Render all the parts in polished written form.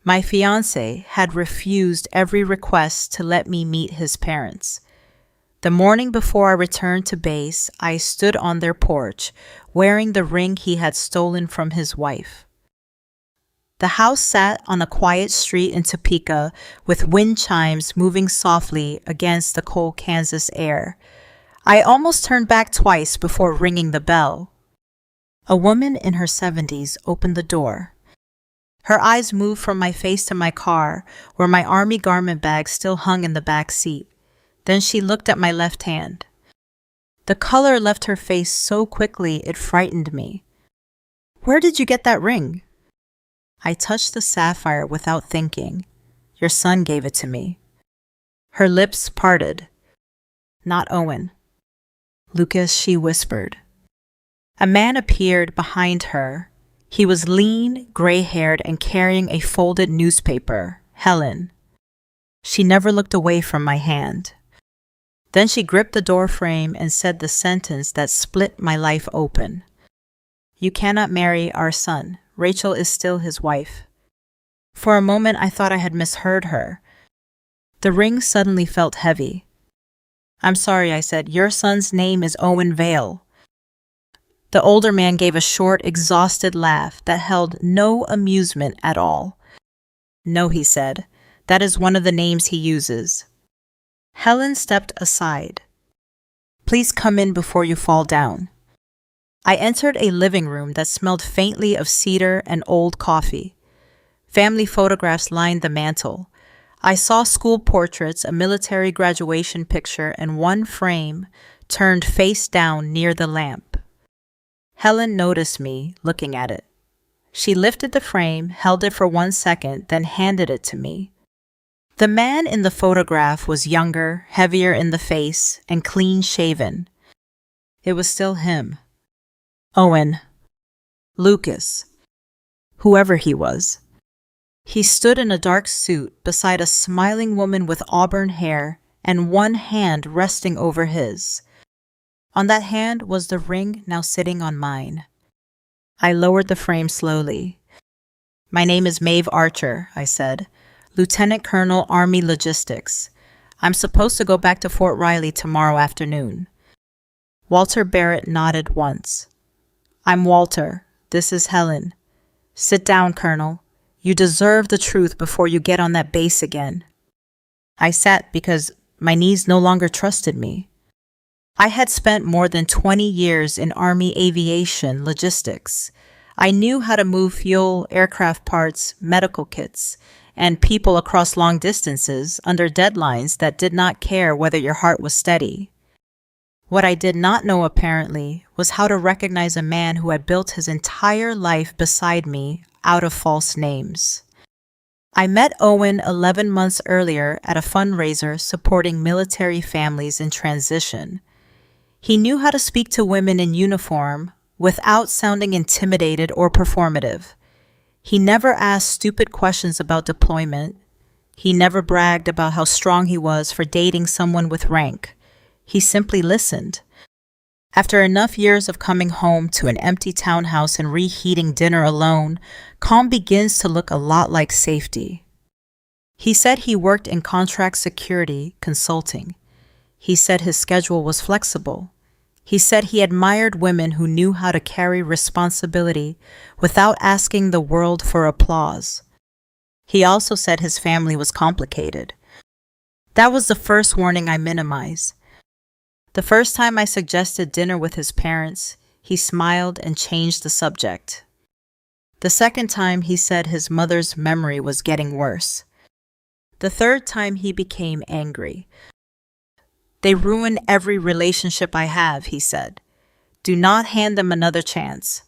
My fiancé had refused every request to let me meet his parents. The morning before I returned to base, I stood on their porch, wearing the ring he had stolen from his wife. The house sat on a quiet street in Topeka, with wind chimes moving softly against the cold Kansas air. I almost turned back twice before ringing the bell. A woman in her 70s opened the door. Her eyes moved from my face to my car, where my army garment bag still hung in the back seat. Then she looked at my left hand. The color left her face so quickly it frightened me. "Where did you get that ring?" I touched the sapphire without thinking. "Your son gave it to me." Her lips parted. "Not Owen." "Lucas," she whispered. A man appeared behind her. He was lean, gray-haired, and carrying a folded newspaper. Helen. She never looked away from my hand. Then she gripped the door frame and said the sentence that split my life open. "You cannot marry our son. Rachel is still his wife." For a moment I thought I had misheard her. The ring suddenly felt heavy. "I'm sorry," I said. "Your son's name is Owen Vale." The older man gave a short, exhausted laugh that held no amusement at all. "No," he said. "That is one of the names he uses." Helen stepped aside. "Please come in before you fall down." I entered a living room that smelled faintly of cedar and old coffee. Family photographs lined the mantel. I saw school portraits, a military graduation picture, and one frame turned face down near the lamp. Helen noticed me looking at it. She lifted the frame, held it for 1 second, then handed it to me. The man in the photograph was younger, heavier in the face, and clean-shaven. It was still him. Owen. Lucas. Whoever he was. He stood in a dark suit beside a smiling woman with auburn hair and one hand resting over his. On that hand was the ring now sitting on mine. I lowered the frame slowly. "My name is Maeve Archer," I said. "Lieutenant Colonel, Army Logistics. I'm supposed to go back to Fort Riley tomorrow afternoon." Walter Barrett nodded once. "I'm Walter. This is Helen. Sit down, Colonel. You deserve the truth before you get on that base again." I sat because my knees no longer trusted me. I had spent more than 20 years in Army aviation logistics. I knew how to move fuel, aircraft parts, medical kits, and people across long distances under deadlines that did not care whether your heart was steady. What I did not know, apparently, was how to recognize a man who had built his entire life beside me out of false names. I met Owen 11 months earlier at a fundraiser supporting military families in transition. He knew how to speak to women in uniform without sounding intimidated or performative. He never asked stupid questions about deployment. He never bragged about how strong he was for dating someone with rank. He simply listened. After enough years of coming home to an empty townhouse and reheating dinner alone, calm begins to look a lot like safety. He said he worked in contract security consulting. He said his schedule was flexible. He said he admired women who knew how to carry responsibility without asking the world for applause. He also said his family was complicated. That was the first warning I minimized. The first time I suggested dinner with his parents, he smiled and changed the subject. The second time, he said his mother's memory was getting worse. The third time, he became angry. "They ruin every relationship I have," he said. "Do not hand them another chance."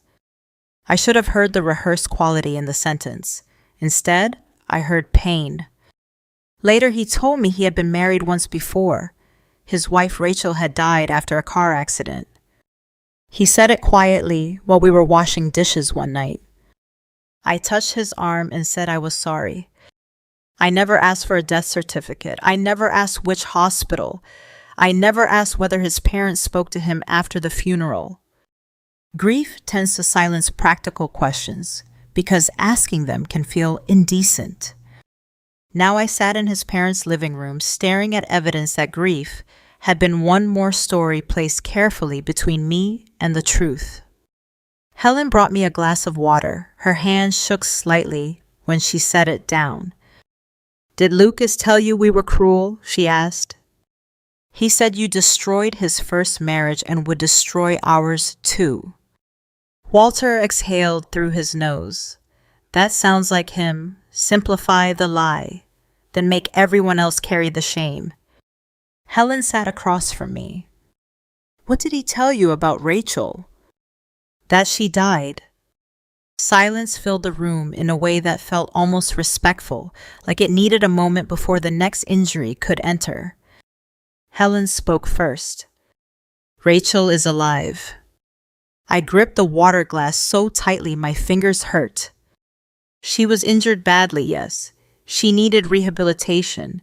I should have heard the rehearsed quality in the sentence. Instead, I heard pain. Later, he told me he had been married once before. His wife Rachel had died after a car accident. He said it quietly while we were washing dishes one night. I touched his arm and said I was sorry. I never asked for a death certificate. I never asked which hospital. I never asked whether his parents spoke to him after the funeral. Grief tends to silence practical questions, because asking them can feel indecent. Now I sat in his parents' living room staring at evidence that grief had been one more story placed carefully between me and the truth. Helen brought me a glass of water. Her hand shook slightly when she set it down. "Did Lucas tell you we were cruel?" she asked. "He said you destroyed his first marriage and would destroy ours too." Walter exhaled through his nose. "That sounds like him. Simplify the lie, then make everyone else carry the shame." Helen sat across from me. "What did he tell you about Rachel?" "That she died." Silence filled the room in a way that felt almost respectful, like it needed a moment before the next injury could enter. Helen spoke first. "Rachel is alive." I gripped the water glass so tightly my fingers hurt. "She was injured badly, yes. She needed rehabilitation.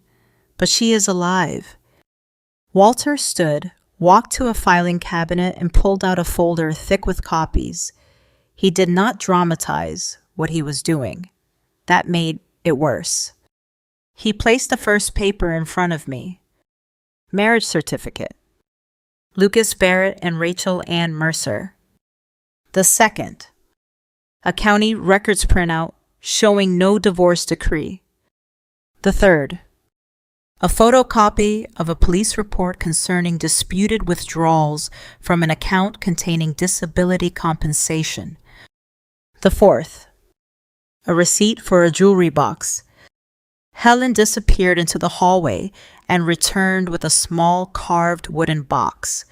But she is alive." Walter stood, walked to a filing cabinet, and pulled out a folder thick with copies. He did not dramatize what he was doing. That made it worse. He placed the first paper in front of me. Marriage certificate. Lucas Barrett and Rachel Ann Mercer. The second. A county records printout showing no divorce decree. The third. A photocopy of a police report concerning disputed withdrawals from an account containing disability compensation. The fourth. A receipt for a jewelry box. Helen disappeared into the hallway and returned with a small carved wooden box.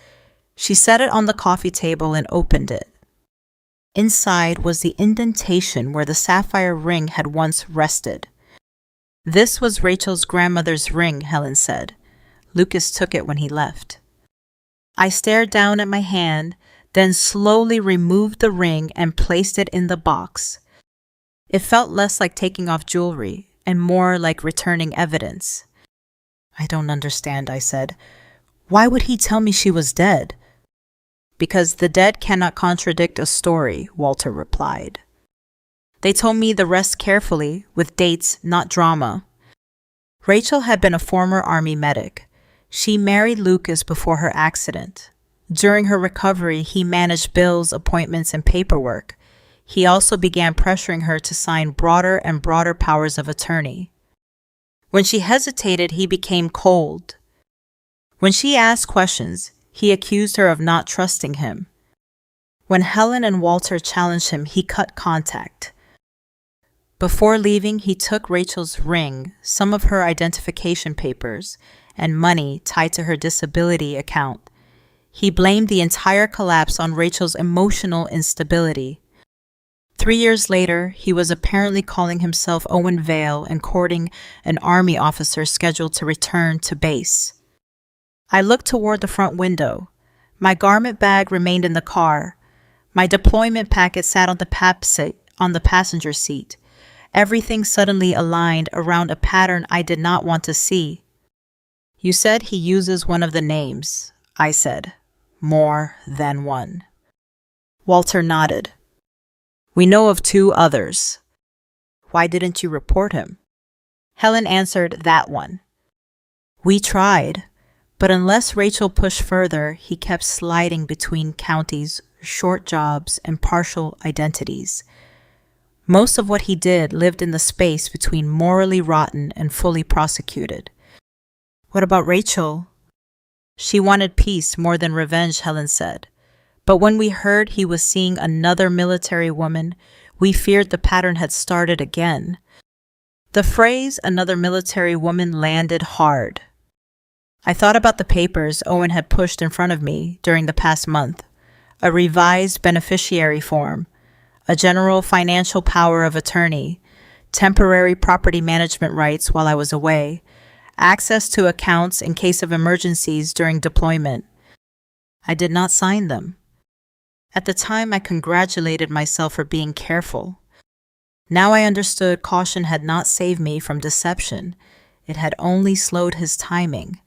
She set it on the coffee table and opened it. Inside was the indentation where the sapphire ring had once rested. "This was Rachel's grandmother's ring," Helen said. "Lucas took it when he left." I stared down at my hand, then slowly removed the ring and placed it in the box. It felt less like taking off jewelry and more like returning evidence. "I don't understand," I said. "Why would he tell me she was dead?" "Because the dead cannot contradict a story," Walter replied. They told me the rest carefully, with dates, not drama. Rachel had been a former Army medic. She married Lucas before her accident. During her recovery, he managed bills, appointments, and paperwork. He also began pressuring her to sign broader and broader powers of attorney. When she hesitated, he became cold. When she asked questions, he accused her of not trusting him. When Helen and Walter challenged him, he cut contact. Before leaving, he took Rachel's ring, some of her identification papers, and money tied to her disability account. He blamed the entire collapse on Rachel's emotional instability. 3 years later, he was apparently calling himself Owen Vale and courting an Army officer scheduled to return to base. I looked toward the front window. My garment bag remained in the car. My deployment packet sat on the passenger seat. Everything suddenly aligned around a pattern I did not want to see. "You said he uses one of the names," I said. "More than one." Walter nodded. "We know of 2 others." "Why didn't you report him?" Helen answered, "That one." "We tried, but unless Rachel pushed further, he kept sliding between counties, short jobs, and partial identities. Most of what he did lived in the space between morally rotten and fully prosecuted." "What about Rachel?" "She wanted peace more than revenge," Helen said. "But when we heard he was seeing another military woman, we feared the pattern had started again." The phrase "another military woman" landed hard. I thought about the papers Owen had pushed in front of me during the past month. A revised beneficiary form, a general financial power of attorney, temporary property management rights while I was away, access to accounts in case of emergencies during deployment. I did not sign them. At the time, I congratulated myself for being careful. Now I understood caution had not saved me from deception. It had only slowed his timing.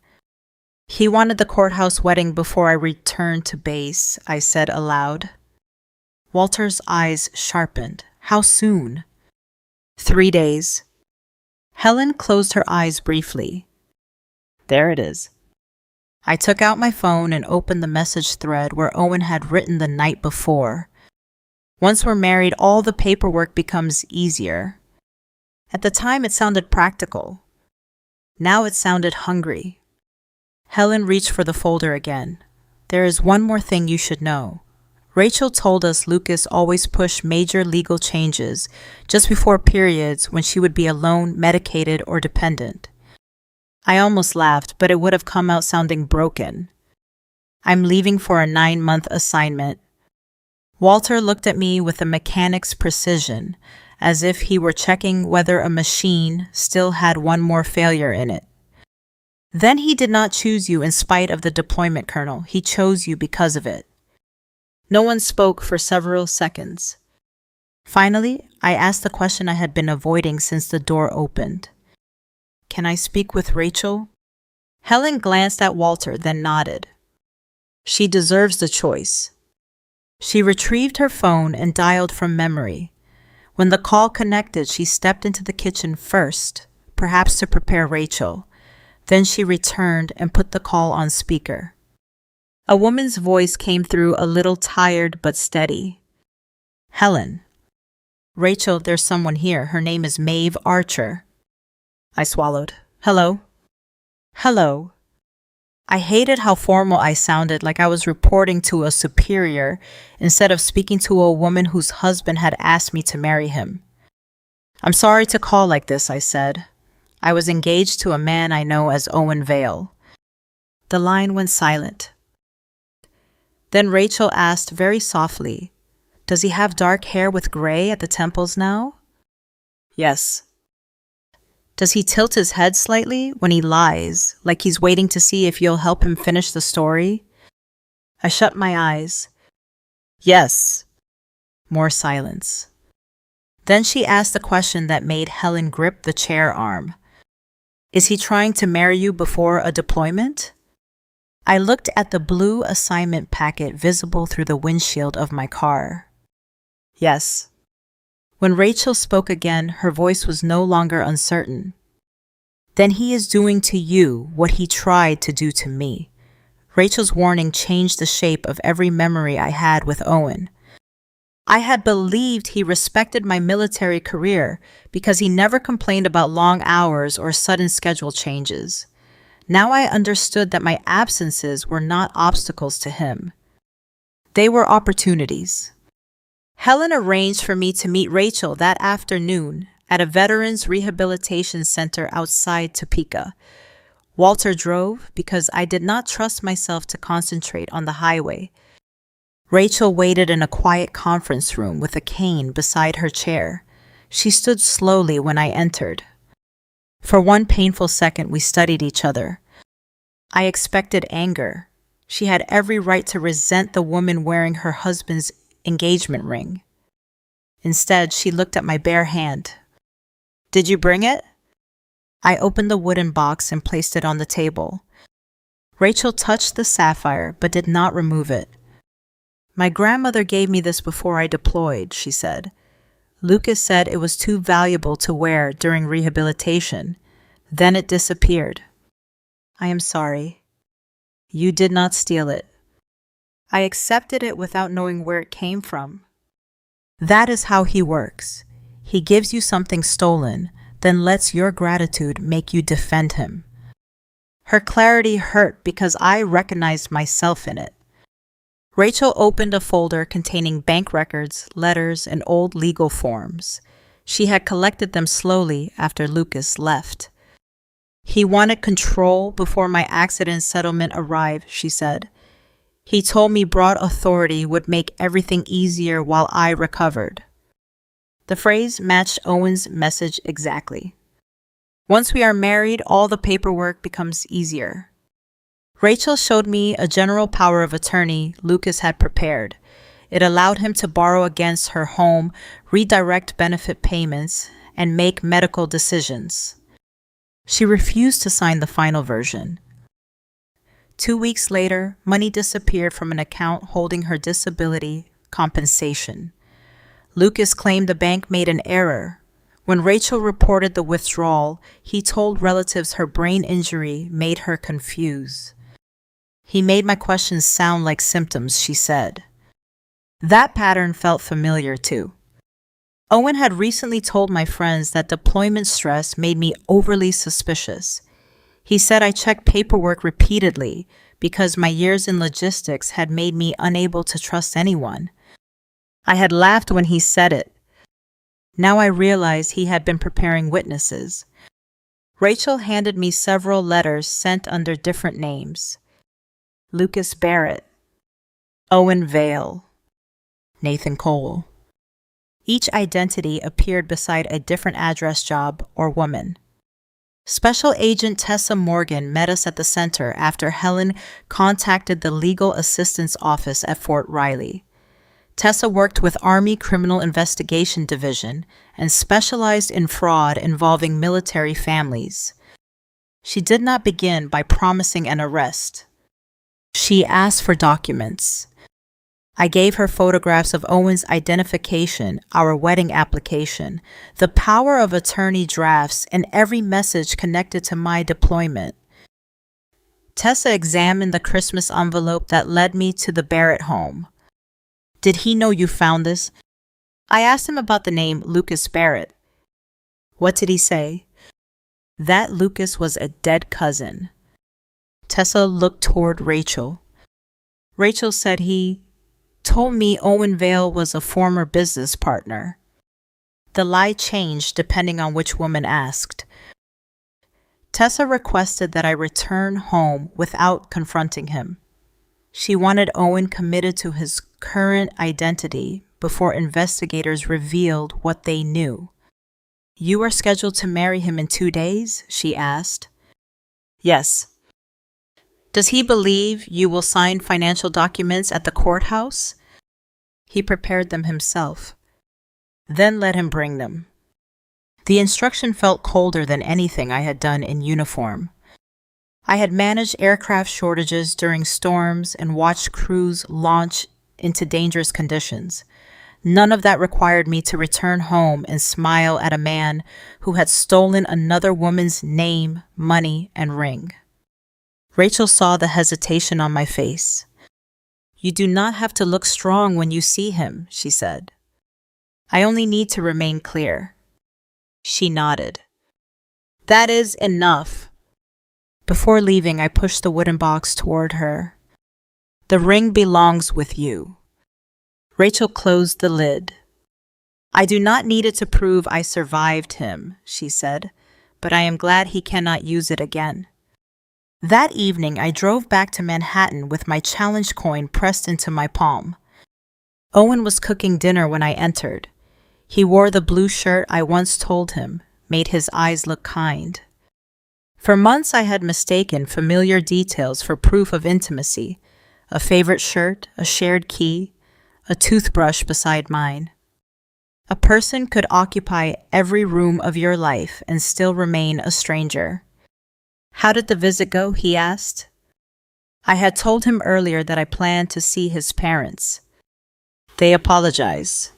"He wanted the courthouse wedding before I returned to base," I said aloud. Walter's eyes sharpened. How soon? 3 days. Helen closed her eyes briefly. There it is. I took out my phone and opened the message thread where Owen had written the night before. Once we're married, all the paperwork becomes easier. At the time, it sounded practical. Now it sounded hungry. Helen reached for the folder again. There is one more thing you should know. Rachel told us Lucas always pushed major legal changes just before periods when she would be alone, medicated, or dependent. I almost laughed, but it would have come out sounding broken. I'm leaving for a 9-month assignment. Walter looked at me with a mechanic's precision, as if he were checking whether a machine still had one more failure in it. Then he did not choose you in spite of the deployment, Colonel. He chose you because of it. No one spoke for several seconds. Finally, I asked the question I had been avoiding since the door opened. Can I speak with Rachel? Helen glanced at Walter, then nodded. She deserves the choice. She retrieved her phone and dialed from memory. When the call connected, she stepped into the kitchen first, perhaps to prepare Rachel. Then she returned and put the call on speaker. A woman's voice came through, a little tired but steady. Helen. Rachel, there's someone here. Her name is Maeve Archer. I swallowed. Hello? Hello. I hated how formal I sounded, like I was reporting to a superior instead of speaking to a woman whose husband had asked me to marry him. I'm sorry to call like this, I said. I was engaged to a man I know as Owen Vale. The line went silent. Then Rachel asked very softly, Does he have dark hair with gray at the temples now? Yes. Does he tilt his head slightly when he lies, like he's waiting to see if you'll help him finish the story? I shut my eyes. Yes. More silence. Then she asked the question that made Helen grip the chair arm. Is he trying to marry you before a deployment? I looked at the blue assignment packet visible through the windshield of my car. Yes. When Rachel spoke again, her voice was no longer uncertain. Then he is doing to you what he tried to do to me. Rachel's warning changed the shape of every memory I had with Owen. I had believed he respected my military career because he never complained about long hours or sudden schedule changes. Now I understood that my absences were not obstacles to him. They were opportunities. Helen arranged for me to meet Rachel that afternoon at a veterans rehabilitation center outside Topeka. Walter drove because I did not trust myself to concentrate on the highway. Rachel waited in a quiet conference room with a cane beside her chair. She stood slowly when I entered. For one painful second, we studied each other. I expected anger. She had every right to resent the woman wearing her husband's engagement ring. Instead, she looked at my bare hand. Did you bring it? I opened the wooden box and placed it on the table. Rachel touched the sapphire but did not remove it. My grandmother gave me this before I deployed, she said. Lucas said it was too valuable to wear during rehabilitation. Then it disappeared. I am sorry. You did not steal it. I accepted it without knowing where it came from. That is how he works. He gives you something stolen, then lets your gratitude make you defend him. Her clarity hurt because I recognized myself in it. Rachel opened a folder containing bank records, letters, and old legal forms. She had collected them slowly after Lucas left. He wanted control before my accident settlement arrived, she said. He told me broad authority would make everything easier while I recovered. The phrase matched Owen's message exactly. Once we are married, all the paperwork becomes easier. Rachel showed me a general power of attorney Lucas had prepared. It allowed him to borrow against her home, redirect benefit payments, and make medical decisions. She refused to sign the final version. 2 weeks later, money disappeared from an account holding her disability compensation. Lucas claimed the bank made an error. When Rachel reported the withdrawal, he told relatives her brain injury made her confused. He made my questions sound like symptoms, she said. That pattern felt familiar too. Owen had recently told my friends that deployment stress made me overly suspicious. He said I checked paperwork repeatedly because my years in logistics had made me unable to trust anyone. I had laughed when he said it. Now I realized he had been preparing witnesses. Rachel handed me several letters sent under different names. Lucas Barrett, Owen Vale, Nathan Cole. Each identity appeared beside a different address, job, or woman. Special Agent Tessa Morgan met us at the center after Helen contacted the Legal Assistance Office at Fort Riley. Tessa worked with Army Criminal Investigation Division and specialized in fraud involving military families. She did not begin by promising an arrest. She asked for documents. I gave her photographs of Owen's identification, our wedding application, the power of attorney drafts, and every message connected to my deployment. Tessa examined the Christmas envelope that led me to the Barrett home. Did he know you found this? I asked him about the name Lucas Barrett. What did he say? That Lucas was a dead cousin. Tessa looked toward Rachel. Rachel said he told me Owen Vale was a former business partner. The lie changed depending on which woman asked. Tessa requested that I return home without confronting him. She wanted Owen committed to his current identity before investigators revealed what they knew. You are scheduled to marry him in 2 days? She asked. Yes. Does he believe you will sign financial documents at the courthouse? He prepared them himself. Then let him bring them. The instruction felt colder than anything I had done in uniform. I had managed aircraft shortages during storms and watched crews launch into dangerous conditions. None of that required me to return home and smile at a man who had stolen another woman's name, money, and ring. Rachel saw the hesitation on my face. You do not have to look strong when you see him, she said. I only need to remain clear. She nodded. That is enough. Before leaving, I pushed the wooden box toward her. The ring belongs with you. Rachel closed the lid. I do not need it to prove I survived him, she said, but I am glad he cannot use it again. That evening, I drove back to Manhattan with my challenge coin pressed into my palm. Owen was cooking dinner when I entered. He wore the blue shirt I once told him made his eyes look kind. For months, I had mistaken familiar details for proof of intimacy: a favorite shirt, a shared key, a toothbrush beside mine. A person could occupy every room of your life and still remain a stranger. How did the visit go? He asked. I had told him earlier that I planned to see his parents. They apologized.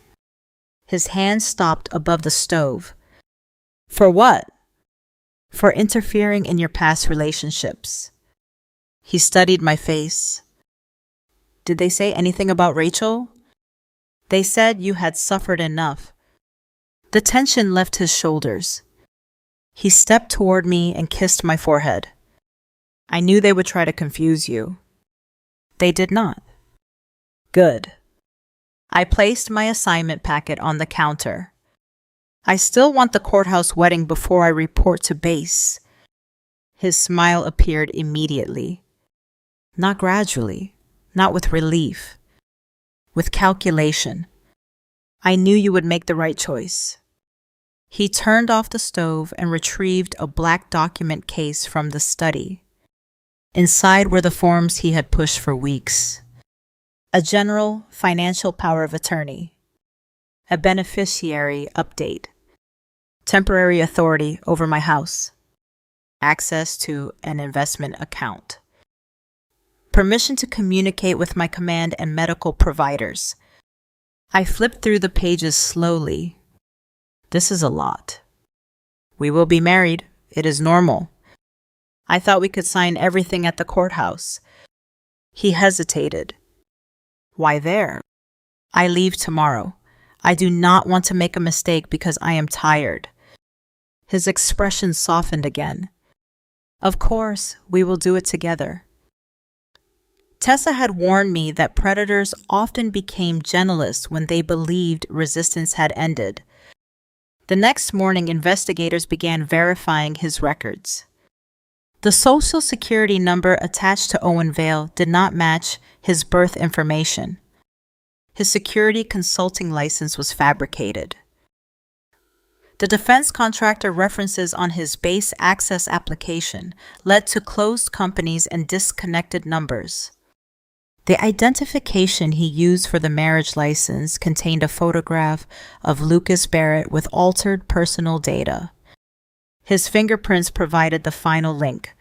His hand stopped above the stove. For what? For interfering in your past relationships. He studied my face. Did they say anything about Rachel? They said you had suffered enough. The tension left his shoulders. He stepped toward me and kissed my forehead. I knew they would try to confuse you. They did not. Good. I placed my assignment packet on the counter. I still want the courthouse wedding before I report to base. His smile appeared immediately. Not gradually, not with relief, with calculation. I knew you would make the right choice. He turned off the stove and retrieved a black document case from the study. Inside were the forms he had pushed for weeks. A general financial power of attorney. A beneficiary update. Temporary authority over my house. Access to an investment account. Permission to communicate with my command and medical providers. I flipped through the pages slowly. This is a lot. We will be married. It is normal. I thought we could sign everything at the courthouse. He hesitated. Why there? I leave tomorrow. I do not want to make a mistake because I am tired. His expression softened again. Of course, we will do it together. Tessa had warned me that predators often became gentlest when they believed resistance had ended. The next morning, investigators began verifying his records. The social security number attached to Owen Vale did not match his birth information. His security consulting license was fabricated. The defense contractor references on his base access application led to closed companies and disconnected numbers. The identification he used for the marriage license contained a photograph of Lucas Barrett with altered personal data. His fingerprints provided the final link.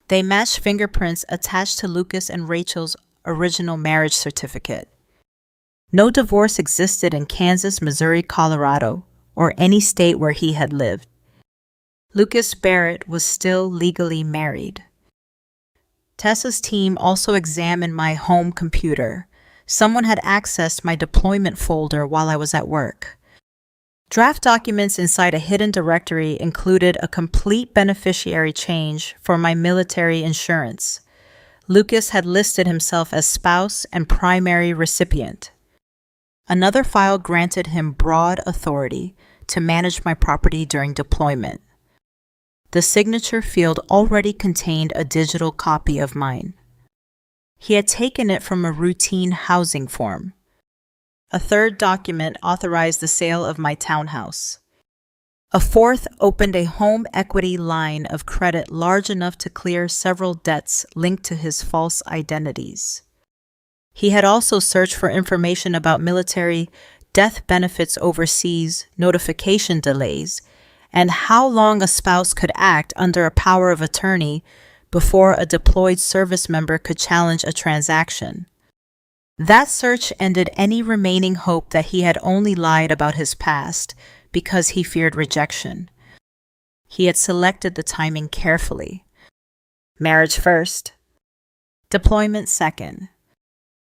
They matched fingerprints attached to Lucas and Rachel's original marriage certificate. No divorce existed in Kansas, Missouri, Colorado, or any state where he had lived. Lucas Barrett was still legally married. Tessa's team also examined my home computer. Someone had accessed my deployment folder while I was at work. Draft documents inside a hidden directory included a complete beneficiary change for my military insurance. Lucas had listed himself as spouse and primary recipient. Another file granted him broad authority to manage my property during deployment. The signature field already contained a digital copy of mine. He had taken it from a routine housing form. A third document authorized the sale of my townhouse. A fourth opened a home equity line of credit large enough to clear several debts linked to his false identities. He had also searched for information about military death benefits overseas, notification delays, and how long a spouse could act under a power of attorney before a deployed service member could challenge a transaction. That search ended any remaining hope that he had only lied about his past because he feared rejection. He had selected the timing carefully. Marriage first. Deployment second.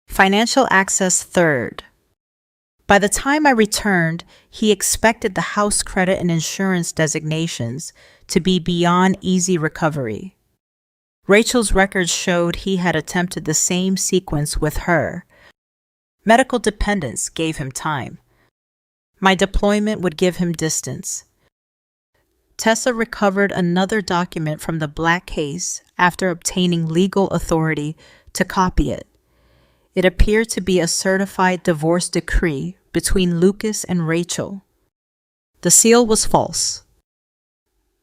Financial access third. By the time I returned, he expected the house credit and insurance designations to be beyond easy recovery. Rachel's records showed he had attempted the same sequence with her. Medical dependence gave him time. My deployment would give him distance. Tessa recovered another document from the black case after obtaining legal authority to copy it. It appeared to be a certified divorce decree between Lucas and Rachel. The seal was false.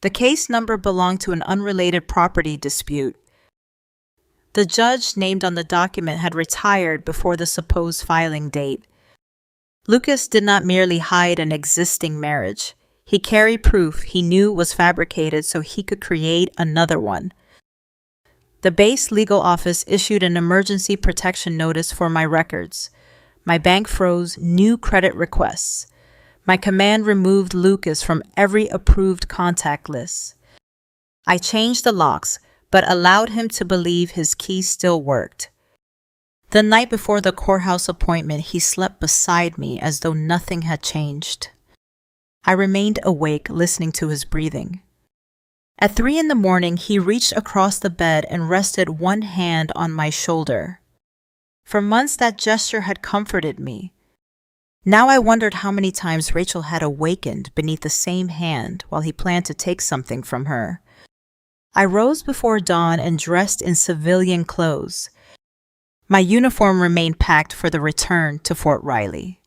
The case number belonged to an unrelated property dispute. The judge named on the document had retired before the supposed filing date. Lucas did not merely hide an existing marriage. He carried proof he knew was fabricated so he could create another one. The base legal office issued an emergency protection notice for my records. My bank froze new credit requests. My command removed Lucas from every approved contact list. I changed the locks, but allowed him to believe his key still worked. The night before the courthouse appointment, he slept beside me as though nothing had changed. I remained awake, listening to his breathing. At 3 a.m, he reached across the bed and rested one hand on my shoulder. For months, that gesture had comforted me. Now I wondered how many times Rachel had awakened beneath the same hand while he planned to take something from her. I rose before dawn and dressed in civilian clothes. My uniform remained packed for the return to Fort Riley.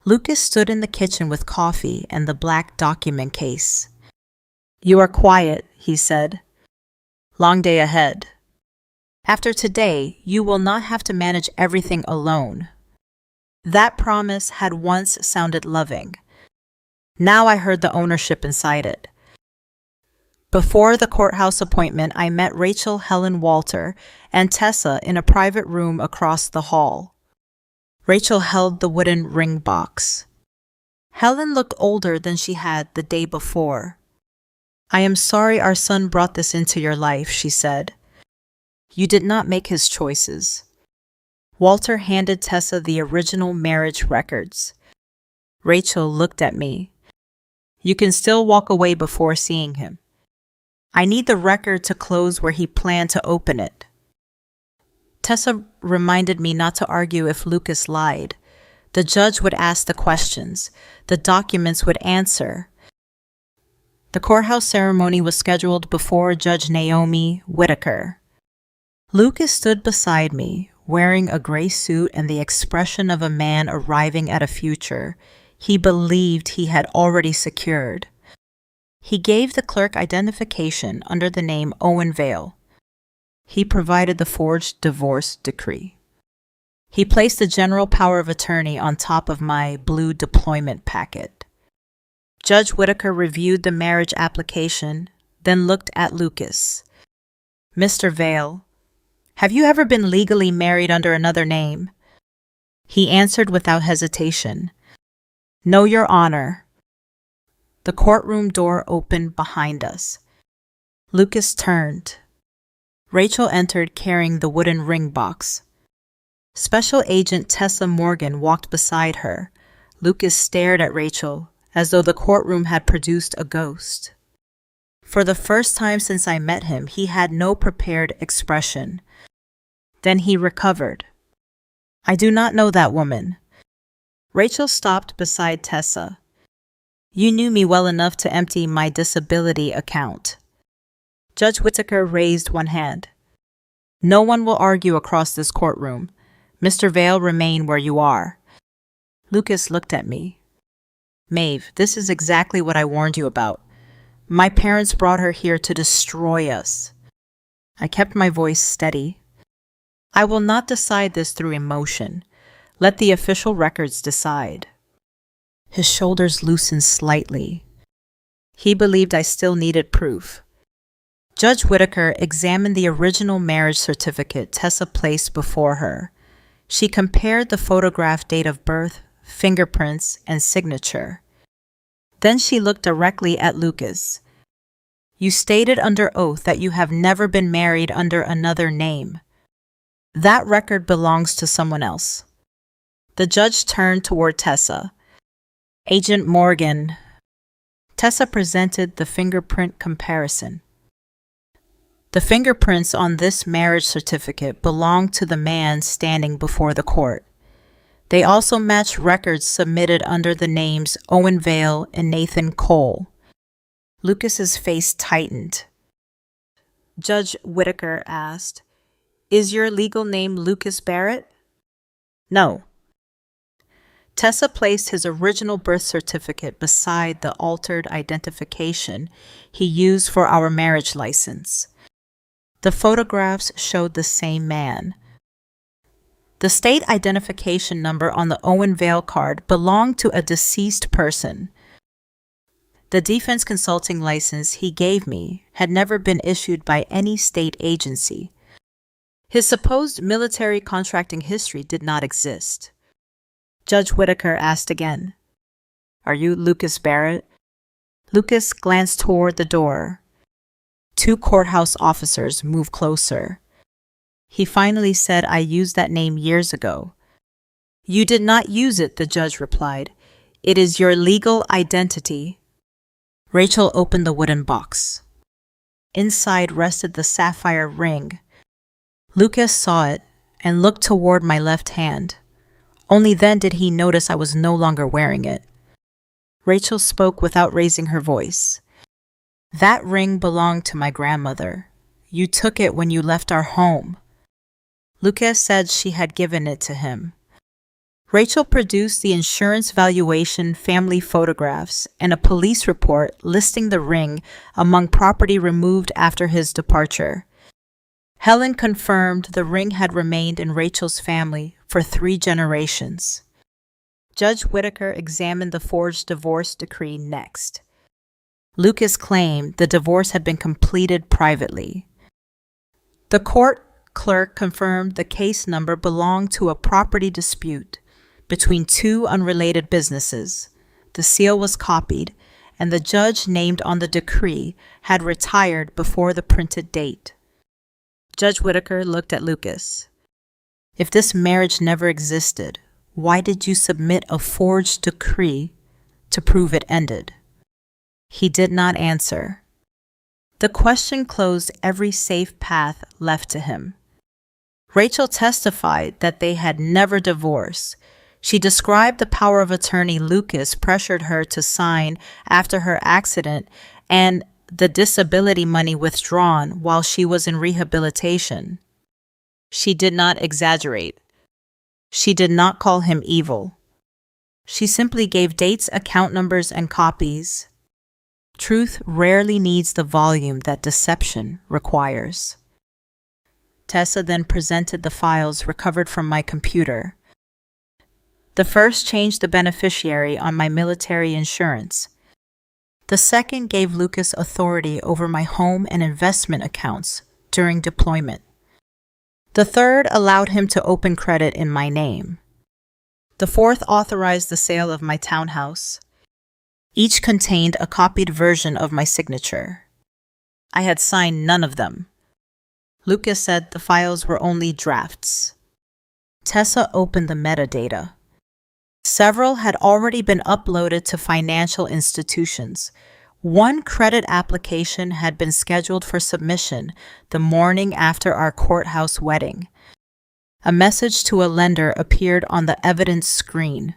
Lucas stood in the kitchen with coffee and the black document case. "You are quiet," he said. "Long day ahead. After today, you will not have to manage everything alone." That promise had once sounded loving. Now I heard the ownership inside it. Before the courthouse appointment, I met Rachel Helen Walter and Tessa in a private room across the hall. Rachel held the wooden ring box. Helen looked older than she had the day before. "I am sorry our son brought this into your life," she said. "You did not make his choices." Walter handed Tessa the original marriage records. Rachel looked at me. "You can still walk away before seeing him. I need the record to close where he planned to open it." Tessa reminded me not to argue if Lucas lied. The judge would ask the questions. The documents would answer. The courthouse ceremony was scheduled before Judge Naomi Whitaker. Lucas stood beside me, wearing a gray suit and the expression of a man arriving at a future he believed he had already secured. He gave the clerk identification under the name Owen Vale. He provided the forged divorce decree. He placed the general power of attorney on top of my blue deployment packet. Judge Whitaker reviewed the marriage application, then looked at Lucas. "Mr. Vale, have you ever been legally married under another name?" He answered without hesitation. "No, Your Honor." The courtroom door opened behind us. Lucas turned. Rachel entered carrying the wooden ring box. Special Agent Tessa Morgan walked beside her. Lucas stared at Rachel as though the courtroom had produced a ghost. For the first time since I met him, he had no prepared expression. Then he recovered. "I do not know that woman." Rachel stopped beside Tessa. "You knew me well enough to empty my disability account." Judge Whitaker raised one hand. "No one will argue across this courtroom. Mr. Vale, remain where you are." Lucas looked at me. "Maeve, this is exactly what I warned you about. My parents brought her here to destroy us." I kept my voice steady. "I will not decide this through emotion. Let the official records decide." His shoulders loosened slightly. He believed I still needed proof. Judge Whitaker examined the original marriage certificate Tessa placed before her. She compared the photograph date of birth, fingerprints, and signature. Then she looked directly at Lucas. "You stated under oath that you have never been married under another name. That record belongs to someone else." The judge turned toward Tessa. "Agent Morgan." Tessa presented the fingerprint comparison. "The fingerprints on this marriage certificate belong to the man standing before the court. They also match records submitted under the names Owen Vale and Nathan Cole." Lucas's face tightened. Judge Whitaker asked, "Is your legal name Lucas Barrett?" "No." Tessa placed his original birth certificate beside the altered identification he used for our marriage license. The photographs showed the same man. The state identification number on the Owen Vale card belonged to a deceased person. The defense consulting license he gave me had never been issued by any state agency. His supposed military contracting history did not exist. Judge Whitaker asked again, "Are you Lucas Barrett?" Lucas glanced toward the door. Two courthouse officers moved closer. He finally said, "I used that name years ago." "You did not use it," the judge replied. "It is your legal identity." Rachel opened the wooden box. Inside rested the sapphire ring. Lucas saw it and looked toward my left hand. Only then did he notice I was no longer wearing it. Rachel spoke without raising her voice. "That ring belonged to my grandmother. You took it when you left our home." Lucas said she had given it to him. Rachel produced the insurance valuation family photographs and a police report listing the ring among property removed after his departure. Helen confirmed the ring had remained in Rachel's family for 3 generations. Judge Whitaker examined the forged divorce decree next. Lucas claimed the divorce had been completed privately. The court clerk confirmed the case number belonged to a property dispute. between two unrelated businesses. The seal was copied, and the judge named on the decree had retired before the printed date. Judge Whittaker looked at Lucas. If this marriage never existed, why did you submit a forged decree to prove it ended? He did not answer. The question closed every safe path left to him. Rachel testified that they had never divorced. She described the power of attorney Lucas pressured her to sign after her accident and the disability money withdrawn while she was in rehabilitation. She did not exaggerate. She did not call him evil. She simply gave dates, account numbers, and copies. Truth rarely needs the volume that deception requires. Tessa then presented the files recovered from my computer. The first changed the beneficiary on my military insurance. The second gave Lucas authority over my home and investment accounts during deployment. The third allowed him to open credit in my name. The fourth authorized the sale of my townhouse. Each contained a copied version of my signature. I had signed none of them. Lucas said the files were only drafts. Tessa opened the metadata. Several had already been uploaded to financial institutions. One credit application had been scheduled for submission the morning after our courthouse wedding. A message to a lender appeared on the evidence screen.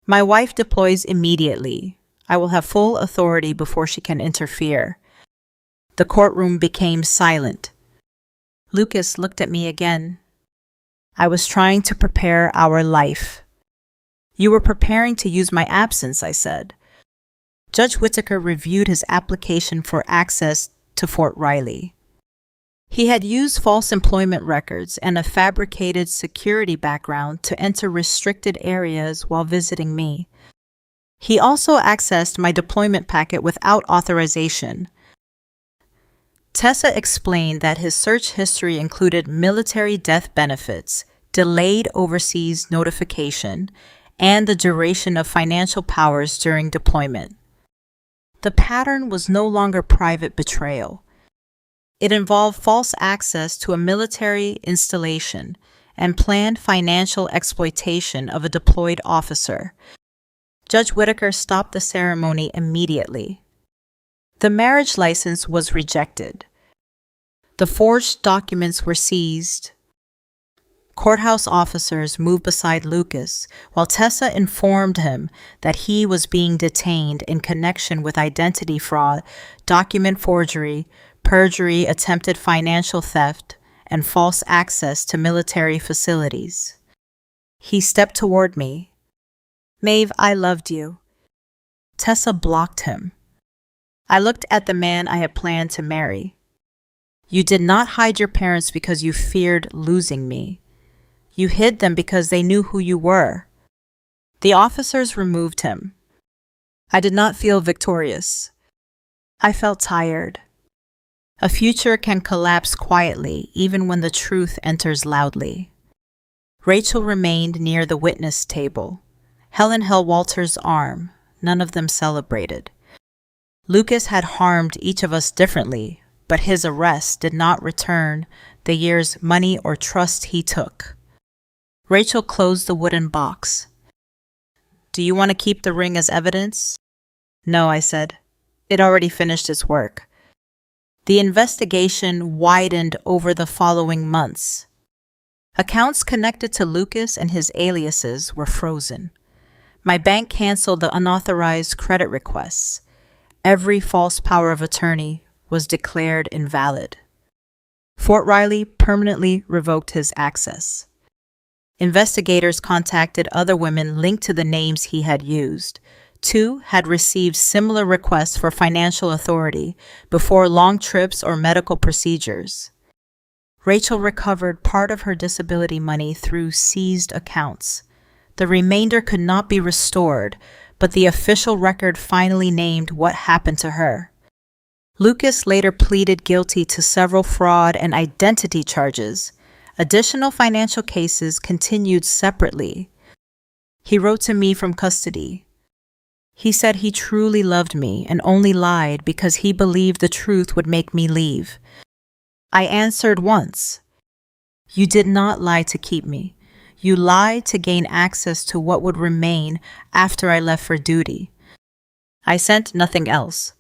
My wife deploys immediately. I will have full authority before she can interfere. The courtroom became silent. Lucas looked at me again. I was trying to prepare our life. You were preparing to use my absence, I said. Judge Whittaker reviewed his application for access to Fort Riley. He had used false employment records and a fabricated security background to enter restricted areas while visiting me. He also accessed my deployment packet without authorization. Tessa explained that his search history included military death benefits, delayed overseas notification, and the duration of financial powers during deployment. The pattern was no longer private betrayal. It involved false access to a military installation and planned financial exploitation of a deployed officer. Judge Whittaker stopped the ceremony immediately. The marriage license was rejected. The forged documents were seized. Courthouse officers moved beside Lucas while Tessa informed him that he was being detained in connection with identity fraud, document forgery, perjury, attempted financial theft, and false access to military facilities. He stepped toward me. Maeve, I loved you. Tessa blocked him. I looked at the man I had planned to marry. You did not hide your parents because you feared losing me. You hid them because they knew who you were. The officers removed him. I did not feel victorious. I felt tired. A future can collapse quietly even when the truth enters loudly. Rachel remained near the witness table. Helen held Walter's arm. None of them celebrated. Lucas had harmed each of us differently, but his arrest did not return the year's money or trust he took. Rachel closed the wooden box. Do you want to keep the ring as evidence? No, I said. It already finished its work. The investigation widened over the following months. Accounts connected to Lucas and his aliases were frozen. My bank canceled the unauthorized credit requests. Every false power of attorney was declared invalid. Fort Riley permanently revoked his access. Investigators contacted other women linked to the names he had used. 2 had received similar requests for financial authority before long trips or medical procedures. Rachel recovered part of her disability money through seized accounts. The remainder could not be restored, but the official record finally named what happened to her. Lucas later pleaded guilty to several fraud and identity charges. Additional financial cases continued separately. He wrote to me from custody. He said he truly loved me and only lied because he believed the truth would make me leave. I answered once, "You did not lie to keep me. You lied to gain access to what would remain after I left for duty." I sent nothing else.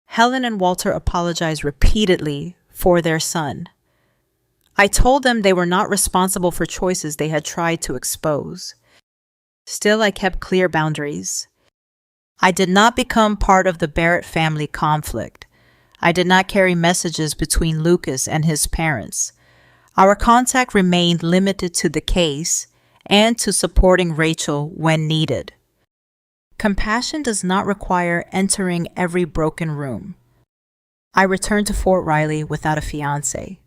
Helen and Walter apologized repeatedly for their son. I told them they were not responsible for choices they had tried to expose. Still, I kept clear boundaries. I did not become part of the Barrett family conflict. I did not carry messages between Lucas and his parents. Our contact remained limited to the case and to supporting Rachel when needed. Compassion does not require entering every broken room. I returned to Fort Riley without a fiancé.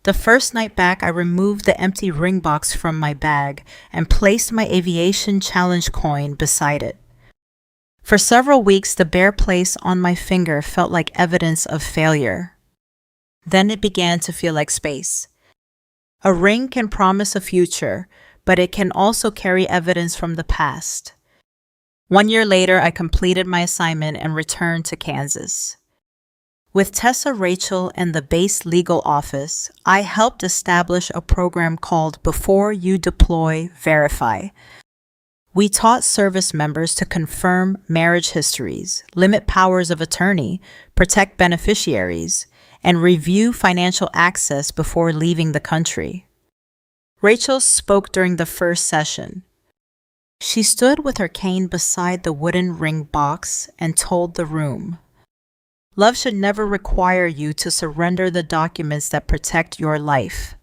The first night back, I removed the empty ring box from my bag and placed my aviation challenge coin beside it. For several weeks, the bare place on my finger felt like evidence of failure. Then it began to feel like space. A ring can promise a future, but it can also carry evidence from the past. 1 year later, I completed my assignment and returned to Kansas. With Tessa, Rachel, and the base legal office, I helped establish a program called Before You Deploy, Verify. We taught service members to confirm marriage histories, limit powers of attorney, protect beneficiaries, and review financial access before leaving the country. Rachel spoke during the first session. She stood with her cane beside the wooden ring box and told the room, "Love should never require you to surrender the documents that protect your life."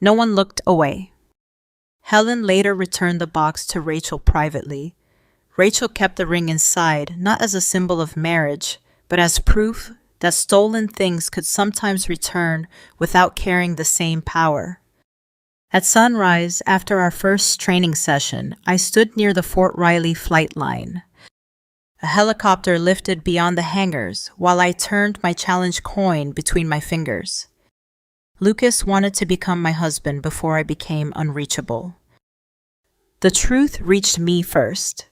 No one looked away. Helen later returned the box to Rachel privately. Rachel kept the ring inside, not as a symbol of marriage, but as proof that stolen things could sometimes return without carrying the same power. At sunrise, after our first training session, I stood near the Fort Riley flight line. A helicopter lifted beyond the hangars while I turned my challenge coin between my fingers. Lucas wanted to become my husband before I became unreachable. The truth reached me first.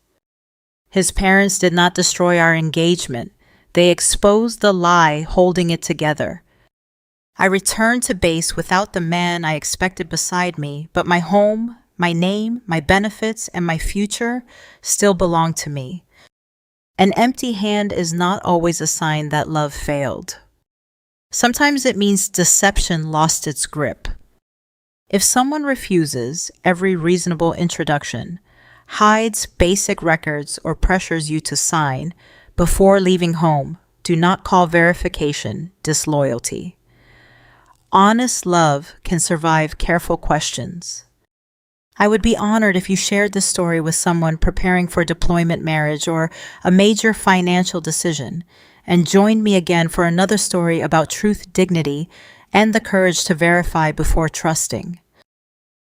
His parents did not destroy our engagement. They exposed the lie holding it together. I returned to base without the man I expected beside me, but my home, my name, my benefits, and my future still belonged to me. An empty hand is not always a sign that love failed. Sometimes it means deception lost its grip. If someone refuses every reasonable introduction, hides basic records, or pressures you to sign before leaving home, do not call verification disloyalty. Honest love can survive careful questions. I would be honored if you shared this story with someone preparing for deployment marriage or a major financial decision, and join me again for another story about truth, dignity, and the courage to verify before trusting.